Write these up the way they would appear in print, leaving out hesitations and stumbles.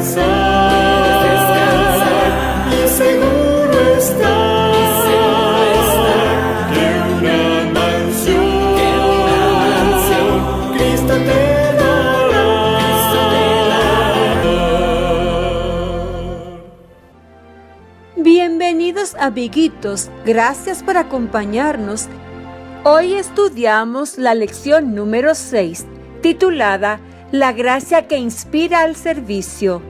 descansar, y seguro estar que una mansión Cristo te dará. Bienvenidos, amiguitos, gracias por acompañarnos. Hoy estudiamos la lección número 6, titulada La gracia que inspira al servicio.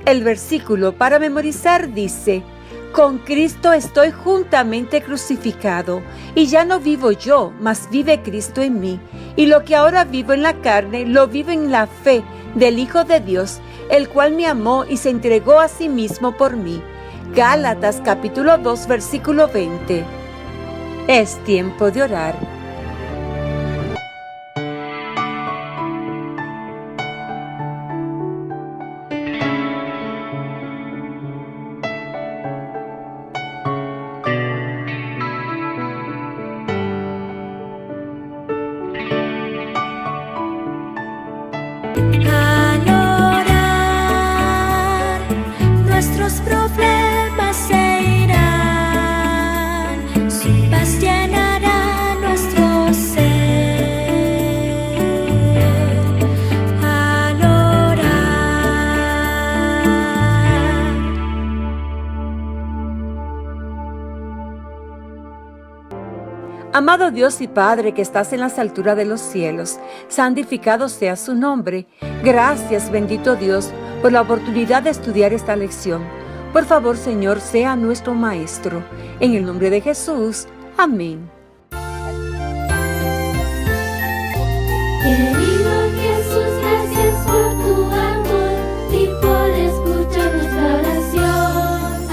El versículo para memorizar dice: Con Cristo estoy juntamente crucificado, y ya no vivo yo, mas vive Cristo en mí. Y lo que ahora vivo en la carne, lo vivo en la fe del Hijo de Dios, el cual me amó y se entregó a sí mismo por mí. Gálatas capítulo 2, versículo 20. Es tiempo de orar. Al orar, nuestros problemas se irán, su paz llenará nuestro ser. Al orar. Amado Dios y Padre que estás en las alturas de los cielos, santificado sea su nombre. Gracias, bendito Dios, por la oportunidad de estudiar esta lección. Por favor, Señor, sea nuestro Maestro. En el nombre de Jesús. Amén. Querido Jesús, gracias por tu amor y por escuchar nuestra oración.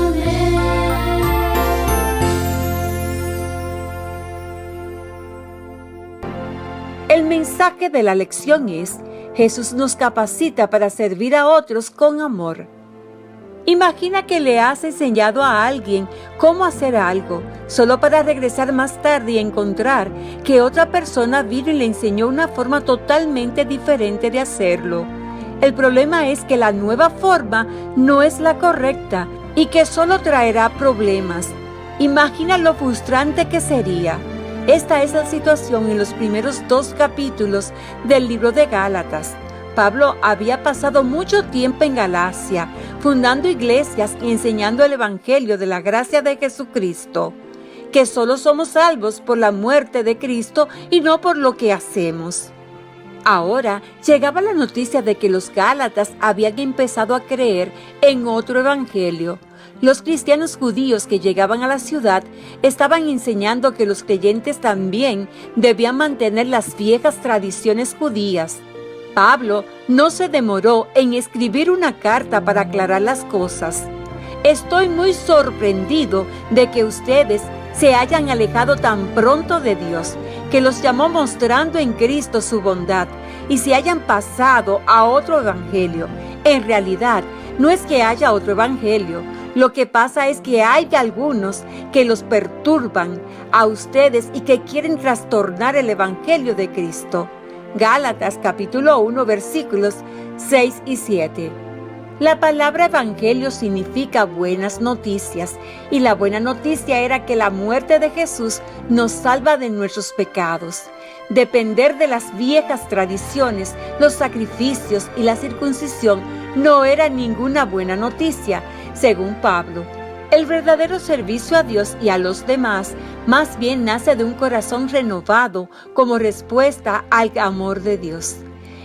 Amén. El mensaje de la lección es: Jesús nos capacita para servir a otros con amor. Imagina que le has enseñado a alguien cómo hacer algo, solo para regresar más tarde y encontrar que otra persona vino y le enseñó una forma totalmente diferente de hacerlo. El problema es que la nueva forma no es la correcta y que solo traerá problemas. Imagina lo frustrante que sería. Esta es la situación en los primeros 2 capítulos del libro de Gálatas. Pablo había pasado mucho tiempo en Galacia, fundando iglesias y enseñando el evangelio de la gracia de Jesucristo, que solo somos salvos por la muerte de Cristo y no por lo que hacemos. Ahora llegaba la noticia de que los gálatas habían empezado a creer en otro evangelio. Los cristianos judíos que llegaban a la ciudad estaban enseñando que los creyentes también debían mantener las viejas tradiciones judías. Pablo no se demoró en escribir una carta para aclarar las cosas. Estoy muy sorprendido de que ustedes se hayan alejado tan pronto de Dios, que los llamó mostrando en Cristo su bondad, y se hayan pasado a otro evangelio. En realidad, no es que haya otro evangelio. Lo que pasa es que hay algunos que los perturban a ustedes y que quieren trastornar el evangelio de Cristo. Gálatas capítulo 1 versículos 6 y 7. La palabra evangelio significa buenas noticias, y la buena noticia era que la muerte de Jesús nos salva de nuestros pecados. Depender de las viejas tradiciones, los sacrificios y la circuncisión no era ninguna buena noticia, según Pablo. El verdadero servicio a Dios y a los demás más bien nace de un corazón renovado como respuesta al amor de Dios.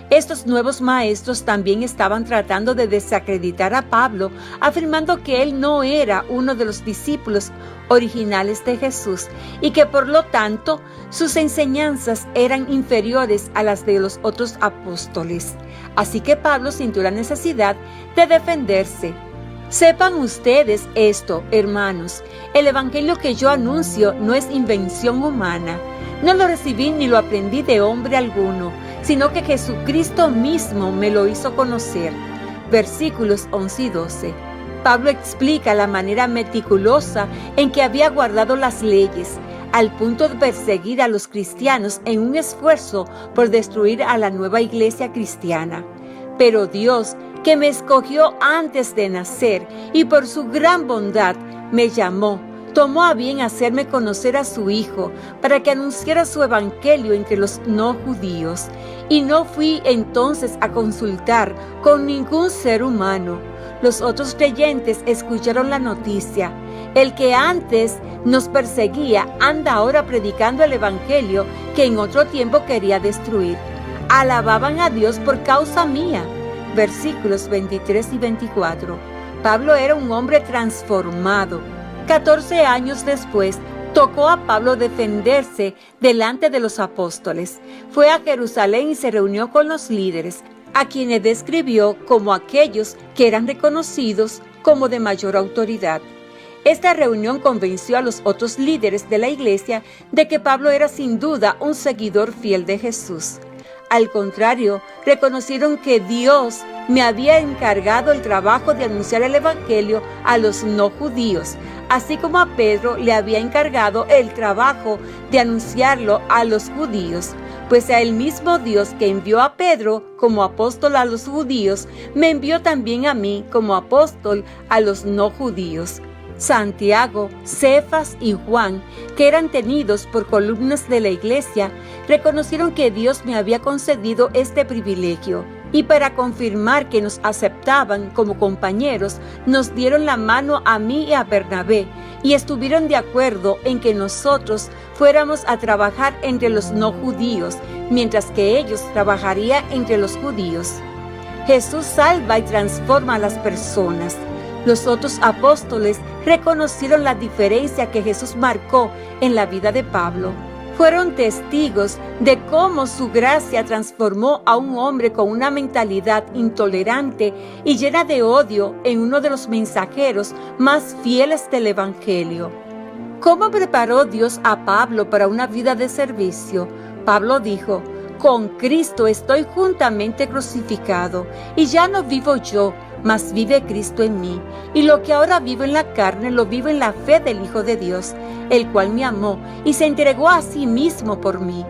Estos nuevos maestros también estaban tratando de desacreditar a Pablo, afirmando que él no era uno de los discípulos originales de Jesús y que por lo tanto sus enseñanzas eran inferiores a las de los otros apóstoles. Así que Pablo sintió la necesidad de defenderse. Sepan ustedes esto, hermanos, el evangelio que yo anuncio no es invención humana. No lo recibí ni lo aprendí de hombre alguno, sino que Jesucristo mismo me lo hizo conocer. Versículos 11 y 12. Pablo explica la manera meticulosa en que había guardado las leyes, al punto de perseguir a los cristianos en un esfuerzo por destruir a la nueva iglesia cristiana. Pero Dios, que me escogió antes de nacer y por su gran bondad me llamó, tomó a bien hacerme conocer a su Hijo para que anunciara su evangelio entre los no judíos. Y no fui entonces a consultar con ningún ser humano. Los otros creyentes escucharon la noticia. El que antes nos perseguía anda ahora predicando el evangelio que en otro tiempo quería destruir. Alababan a Dios por causa mía. Versículos 23 y 24. Pablo era un hombre transformado. 14 años después, tocó a Pablo defenderse delante de los apóstoles. Fue a Jerusalén y se reunió con los líderes, a quienes describió como aquellos que eran reconocidos como de mayor autoridad. Esta reunión convenció a los otros líderes de la iglesia de que Pablo era sin duda un seguidor fiel de Jesús. Al contrario, reconocieron que Dios me había encargado el trabajo de anunciar el evangelio a los no judíos, así como a Pedro le había encargado el trabajo de anunciarlo a los judíos. Pues a el mismo Dios que envió a Pedro como apóstol a los judíos, me envió también a mí como apóstol a los no judíos. Santiago, Cefas y Juan, que eran tenidos por columnas de la iglesia, reconocieron que Dios me había concedido este privilegio, y para confirmar que nos aceptaban como compañeros, nos dieron la mano a mí y a Bernabé, y estuvieron de acuerdo en que nosotros fuéramos a trabajar entre los no judíos, mientras que ellos trabajarían entre los judíos. Jesús salva y transforma a las personas. Los otros apóstoles reconocieron la diferencia que Jesús marcó en la vida de Pablo. Fueron testigos de cómo su gracia transformó a un hombre con una mentalidad intolerante y llena de odio en uno de los mensajeros más fieles del Evangelio. ¿Cómo preparó Dios a Pablo para una vida de servicio? Pablo dijo: con Cristo estoy juntamente crucificado, y ya no vivo yo, mas vive Cristo en mí. Y lo que ahora vivo en la carne, lo vivo en la fe del Hijo de Dios, el cual me amó y se entregó a sí mismo por mí.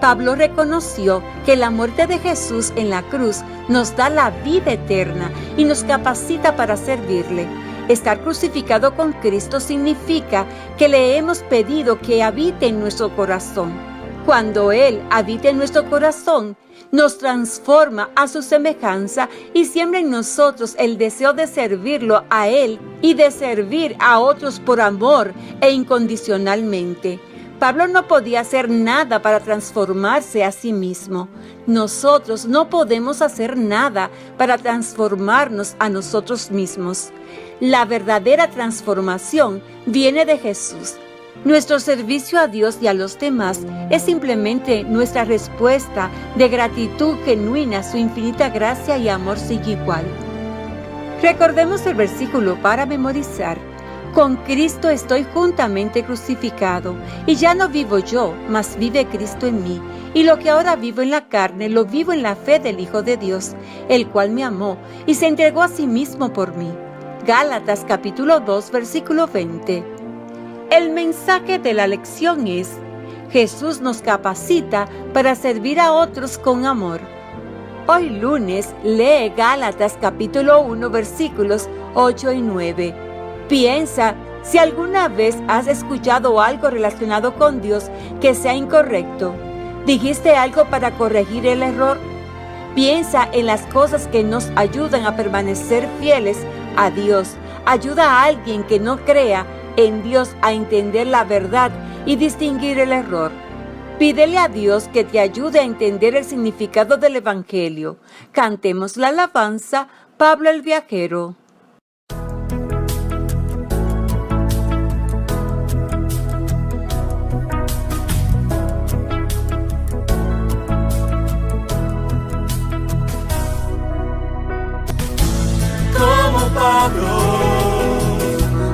Pablo reconoció que la muerte de Jesús en la cruz nos da la vida eterna y nos capacita para servirle. Estar crucificado con Cristo significa que le hemos pedido que habite en nuestro corazón. Cuando Él habita en nuestro corazón, nos transforma a su semejanza y siembra en nosotros el deseo de servirlo a Él y de servir a otros por amor e incondicionalmente. Pablo no podía hacer nada para transformarse a sí mismo. Nosotros no podemos hacer nada para transformarnos a nosotros mismos. La verdadera transformación viene de Jesús. Nuestro servicio a Dios y a los demás es simplemente nuestra respuesta de gratitud genuina a su infinita gracia y amor sin igual. Recordemos el versículo para memorizar. Con Cristo estoy juntamente crucificado, y ya no vivo yo, mas vive Cristo en mí. Y lo que ahora vivo en la carne, lo vivo en la fe del Hijo de Dios, el cual me amó y se entregó a sí mismo por mí. Gálatas capítulo 2, versículo 20. El mensaje de la lección es: Jesús nos capacita para servir a otros con amor. Hoy lunes lee Gálatas capítulo 1 versículos 8 y 9. Piensa si alguna vez has escuchado algo relacionado con Dios que sea incorrecto. ¿Dijiste algo para corregir el error? Piensa en las cosas que nos ayudan a permanecer fieles a Dios. Ayuda a alguien que no crea en Dios a entender la verdad y distinguir el error. Pídele a Dios que te ayude a entender el significado del Evangelio. Cantemos la alabanza, Pablo el Viajero. Como Pablo,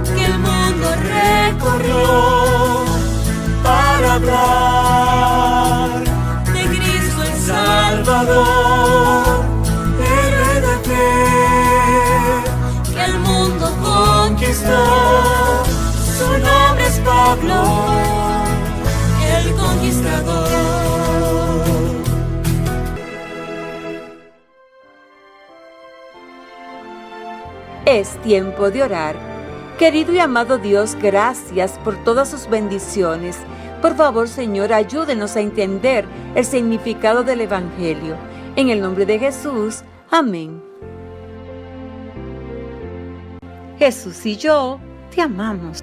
que el mundo recorrió para hablar de Cristo el Salvador, héroe de fe, que el mundo conquistó. su nombre es Pablo, El conquistador. Es tiempo de orar. Querido y amado Dios, gracias por todas sus bendiciones. Por favor, Señor, ayúdenos a entender el significado del Evangelio. En el nombre de Jesús, amén. Jesús y yo te amamos.